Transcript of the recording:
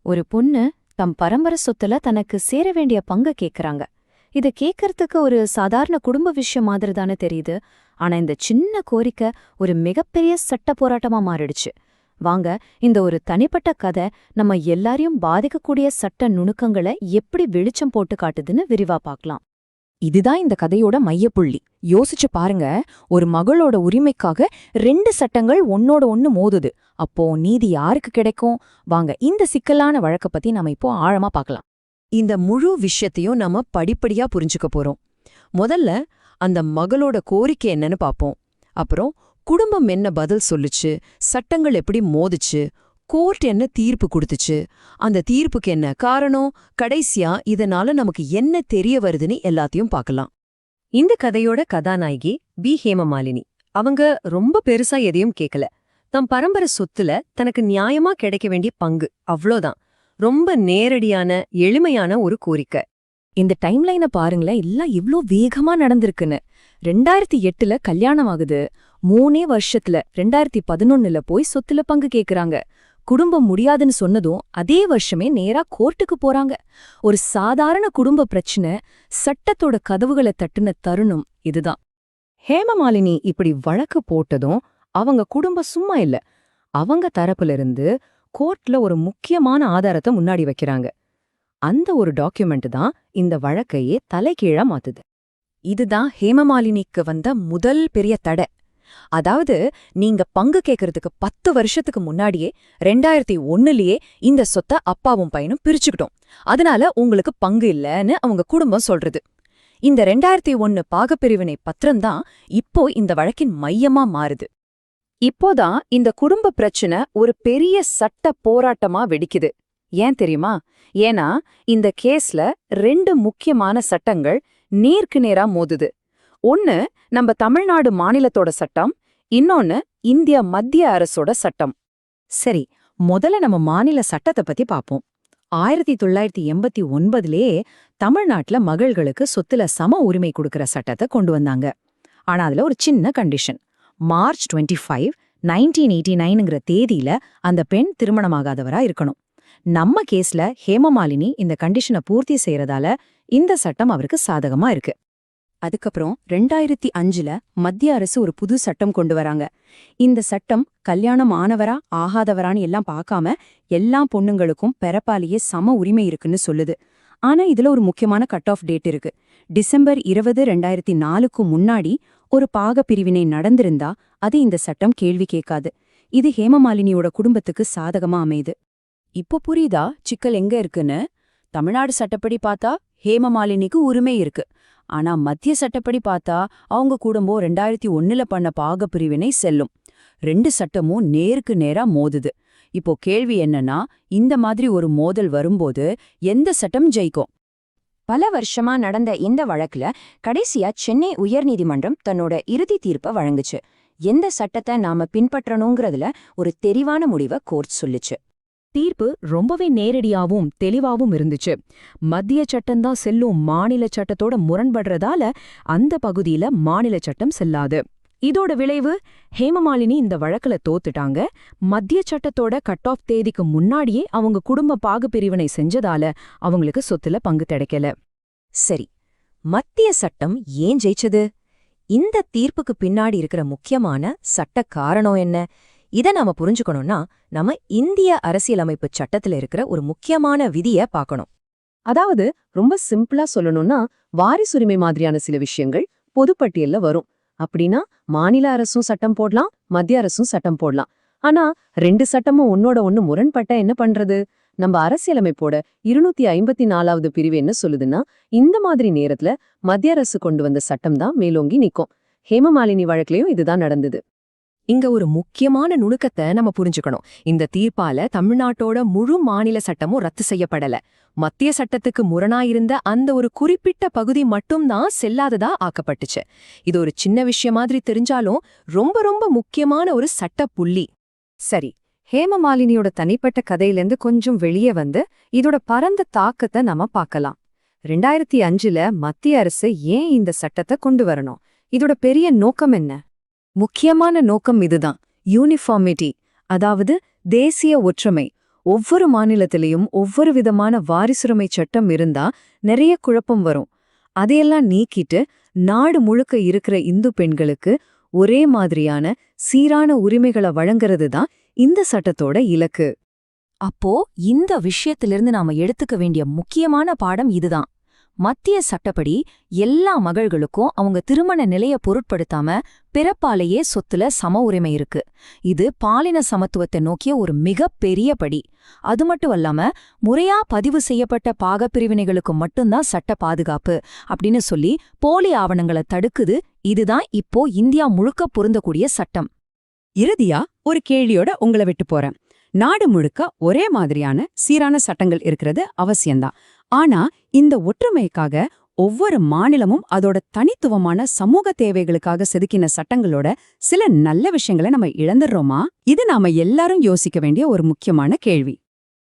ஒரு பொண்ணு தம் பரம்பரை சொத்துல தனக்கு சேர வேண்டிய பங்க கேக்குறாங்க. இத கேக்கறதுக்கு ஒரு சாதாரண குடும்ப விஷயம் மாதிரி தானே தெரியுது. ஆனா இந்த சின்ன கோரிக்கை ஒரு மிகப்பெரிய சட்ட போராட்டமா மாறிடுச்சு. வாங்க, இந்த ஒரு தனிப்பட்ட கதை நம்ம எல்லாரையும் பாதிக்கக்கூடிய சட்ட நுணுக்கங்களை எப்படி வெளிச்சம் போட்டு காட்டுதுன்னு விரிவா பார்க்கலாம். இதுதான் இந்த கதையோட மையப்புள்ளி. யோசிச்சு பாருங்க, ஒரு மகளோட உரிமைக்காக 2 சட்டங்கள் ஒன்னோட ஒன்னு மோதுது. அப்போ நீதி யாருக்கு கிடைக்கும்? வாங்க, இந்த சிக்கலான வழக்க பத்தி நம்ம இப்போ ஆழமா பார்க்கலாம். இந்த முழு விஷயத்தையும் நாம படிப்படியா புரிஞ்சுக்க போறோம். முதல்ல அந்த மகளோட கோரிக்கை என்னன்னு பாப்போம். அப்புறம் குடும்பம் என்ன பதில் சொல்லுச்சு, சட்டங்கள் எப்படி மோதுச்சு, கோர்ட் என்ன தீர்ப்பு கொடுத்துச்சு, அந்த தீர்ப்புக்கு என்ன காரணம், கடைசியா இதனால நமக்கு என்ன தெரிய வருதுன்னு எல்லாத்தையும் பார்க்கலாம். இந்த கதையோட கதாநாயகி ஹேமமாலினி. அவங்க ரொம்ப பெருசா எதையும் கேட்கல. தம் பரம்பரை சொத்துல தனக்கு நியாயமா கிடைக்க வேண்டிய பங்கு, அவ்வளோதான். ரொம்ப நேரடியான எளிமையான ஒரு கோரிக்கை. இந்த டைம்லைன பாருங்களேன், எல்லாம் இவ்ளோ வேகமா நடந்திருக்குன்னு. 2008ல கல்யாணம் ஆகுது. 3 வருஷத்துல 2011ல போய் சொத்துல பங்கு கேக்குறாங்க. குடும்பம் முடியாதுன்னு சொன்னதும் அதே வருஷமே நேரா கோர்ட்டுக்கு போறாங்க. ஒரு சாதாரண குடும்ப பிரச்சனை சட்டத்தோட கதவுகளை தட்டுன தருணம் இதுதான். ஹேமமாலினி இப்படி வழக்கு போட்டதும் அவங்க குடும்பம் சும்மா இல்ல. அவங்க தரப்புல இருந்து கோர்ட்ல ஒரு முக்கியமான ஆதாரத்தை முன்னாடி வைக்கிறாங்க. அந்த ஒரு டாக்குமெண்ட் தான் இந்த வழக்கையே தலைகீழா மாத்துது. இதுதான் ஹேமமாலினிக்கு வந்த முதல் பெரிய தடை. அதாவது, நீங்க பங்கு கேட்கறதுக்கு 10 வருஷத்துக்கு முன்னாடியே 2001லயே இந்த சொத்தை அப்பாவும் பையனும் பிரிச்சுக்கிட்டோம். அதனால உங்களுக்கு பங்கு இல்லைன்னு அவங்க குடும்பம் சொல்றது. இந்த 2001 பாகப்பிரிவினை பத்திரம்தான் இப்போ இந்த வழக்கின் மையமா மாறுது. இப்போதான் இந்த குடும்ப பிரச்சனை ஒரு பெரிய சட்ட போராட்டமா வெடிக்குது. ஏன் தெரியுமா? ஏன்னா இந்த கேஸ்ல 2 முக்கியமான சட்டங்கள் நேருக்கு நேரா மோதுது. ஒன்னு நம்ம தமிழ்நாடு மாநிலத்தோட சட்டம், இன்னொன்னு இந்திய மத்திய அரசோட சட்டம். சரி, முதல்ல நம்ம மாநில சட்டத்தை பத்தி பாப்போம். 1989லயே தமிழ்நாட்டுல மகள்களுக்கு சொத்துல சம உரிமை கொடுக்கற சட்டத்தை கொண்டு வந்தாங்க. ஆனா அதுல ஒரு சின்ன கண்டிஷன். மார்ச் 25, 1989ங்கிற தேதியில அந்த பெண் திருமணமாகாதவரா இருக்கணும். நம்ம கேஸ்ல ஹேமமாலினி இந்த கண்டிஷனை பூர்த்தி செய்யறதால இந்த சட்டம் அவருக்கு சாதகமா இருக்கு. அதுக்கப்புறம் 2005ல மத்திய அரசு ஒரு புது சட்டம் கொண்டு வராங்க. இந்த சட்டம் கல்யாணம் ஆனவரா ஆகாதவரான்னு எல்லாம் பார்க்காம எல்லா பொண்ணுங்களுக்கும் பிறப்பாலேயே சம உரிமை இருக்குன்னு சொல்லுது. ஆனா இதுல ஒரு முக்கியமான கட் ஆஃப் டேட் இருக்கு. டிசம்பர் 20, 2004க்கு முன்னாடி ஒரு பாகப்பிரிவினை நடந்திருந்தா அது இந்த சட்டம் கேள்வி கேட்காது. இது ஹேமமாலினியோட குடும்பத்துக்கு சாதகமா அமையுது. இப்போ புரியுதா சிக்கல் எங்க இருக்குன்னு? தமிழ்நாடு சட்டப்படி பார்த்தா ஹேமமாலினிக்கு உரிமை இருக்கு. ஆனா மத்திய சட்டப்படி பார்த்தா அவங்க குடும்பம் 2001ல பண்ண பாகப்பிரிவினை செல்லும். 2 சட்டமும் நேருக்கு நேரா மோதுது. இப்போ கேள்வி என்னன்னா, இந்த மாதிரி ஒரு மோதல் வரும்போது எந்த சட்டம் ஜெயிக்கும்? பல வருஷமா நடந்த இந்த வழக்குல கடைசியா சென்னை உயர்நீதிமன்றம் தன்னோட இறுதி தீர்ப்பை வழங்குச்சு. எந்த சட்டத்தை நாம பின்பற்றணுங்கிறதுல ஒரு தெரிவான முடிவை கோர்ட் சொல்லுச்சு. தீர்ப்பு ரொம்பவே நேரடியாவும் தெளிவாவும் இருந்துச்சு. மத்திய சட்டம்தான் செல்லும், மாநில சட்டத்தோட முரண்படுறதால அந்த பகுதியில மாநில சட்டம் செல்லாது. இதோட விளைவு, ஹேமமாலினி இந்த வழக்குல தோத்துட்டாங்க. மத்திய சட்டத்தோட கட் ஆஃப் தேதிக்கு முன்னாடியே அவங்க குடும்ப பாகுபிரிவினை செஞ்சதால அவங்களுக்கு சொத்துல பங்கு கிடைக்கல. சரி, மத்திய சட்டம் ஏன் ஜெயிச்சது? இந்த தீர்ப்புக்கு பின்னாடி இருக்கிற முக்கியமான சட்ட காரணம் என்ன? இதை நாம புரிஞ்சுக்கணும்னா நம்ம இந்திய அரசியலமைப்பு சட்டத்துல இருக்கிற ஒரு முக்கியமான விதியை பார்க்கணும். அதாவது ரொம்ப சிம்பிளா சொல்லணும்னா, வாரிசுரிமை மாதிரியான சில விஷயங்கள் பொதுப்பட்டியல்ல வரும். அப்படின்னா மாநில அரசும் சட்டம் போடலாம், மத்திய அரசும் சட்டம் போடலாம். ஆனா 2 சட்டமும் ஒன்னோட ஒன்னு முரண்பட்ட என்ன பண்றது? நம்ம அரசியலமைப்போட 254வது பிரிவு என்ன சொல்லுதுன்னா, இந்த மாதிரி நேரத்துல மத்திய அரசு கொண்டு வந்த சட்டம் தான் மேலோங்கி நிக்கும். ஹேமமாலினி வழக்குலயும் இதுதான் நடந்தது. இங்க ஒரு முக்கியமான நுணுக்கத்தை நம்ம புரிஞ்சுக்கணும். இந்த தீர்ப்பால தமிழ்நாட்டோட முழு மாநில சட்டமும் ரத்து செய்யப்படல. மத்திய சட்டத்துக்கு முரணாயிருந்த அந்த ஒரு குறிப்பிட்ட பகுதி மட்டும்தான் செல்லாததா ஆக்கப்பட்டுச்சு. இது ஒரு சின்ன விஷயம் மாதிரி தெரிஞ்சாலும் ரொம்ப ரொம்ப முக்கியமான ஒரு சட்ட புள்ளி. சரி, ஹேமமாலினியோட தனிப்பட்ட கதையிலேருந்து கொஞ்சம் வெளியே வந்து இதோட பரந்த தாக்கத்தை நாம பார்க்கலாம். 2005ல மத்திய அரசு ஏன் இந்த சட்டத்தை கொண்டு வரணும்? இதோட பெரிய நோக்கம் என்ன? முக்கியமான நோக்கம் இதுதான், யூனிஃபார்மிட்டி, அதாவது தேசிய ஒற்றுமை. ஒவ்வொரு மாநிலத்திலையும் ஒவ்வொரு விதமான வாரிசுரிமை சட்டம் இருந்தா நிறைய குழப்பம் வரும். அதையெல்லாம் நீக்கிட்டு நாடு முழுக்க இருக்கிற இந்து பெண்களுக்கு ஒரே மாதிரியான சீரான உரிமைகளை வழங்குறது தான் இந்த சட்டத்தோட இலக்கு. அப்போ இந்த விஷயத்திலிருந்து நாம எடுத்துக்க வேண்டிய முக்கியமான பாடம் இதுதான். மத்திய சட்டப்படி எல்லா மகள்களுக்கும் அவங்க திருமண நிலைய பொருட்படுத்தாம பிறப்பாலேயே சொத்துல சம உரிமை இருக்கு. இது பாலின சமத்துவத்தை நோக்கிய ஒரு மிகப்பெரிய படி. அது மட்டும் அல்லாம முறையா பதிவு செய்யப்பட்ட பாகப்பிரிவினைகளுக்கு மட்டும்தான் சட்ட பாதுகாப்பு அப்படின்னு சொல்லி போலி ஆவணங்களை தடுக்குது. இதுதான் இப்போ இந்தியா முழுக்க பொருந்தக்கூடிய சட்டம். இறுதியா ஒரு கேள்வியோட உங்களை விட்டு போறேன். நாடு முழுக்க ஒரே மாதிரியான சீரான சட்டங்கள் இருக்கிறது அவசியம்தான். ஆனா இந்த ஒற்றுமைக்காக ஒவ்வொரு மாநிலமும் அதோட தனித்துவமான சமூக தேவைகளுக்காக செதுக்கின சட்டங்களோட சில நல்ல விஷயங்களை நம்ம இழந்துடுறோமா? இது நாம எல்லாரும் யோசிக்க வேண்டிய ஒரு முக்கியமான கேள்வி.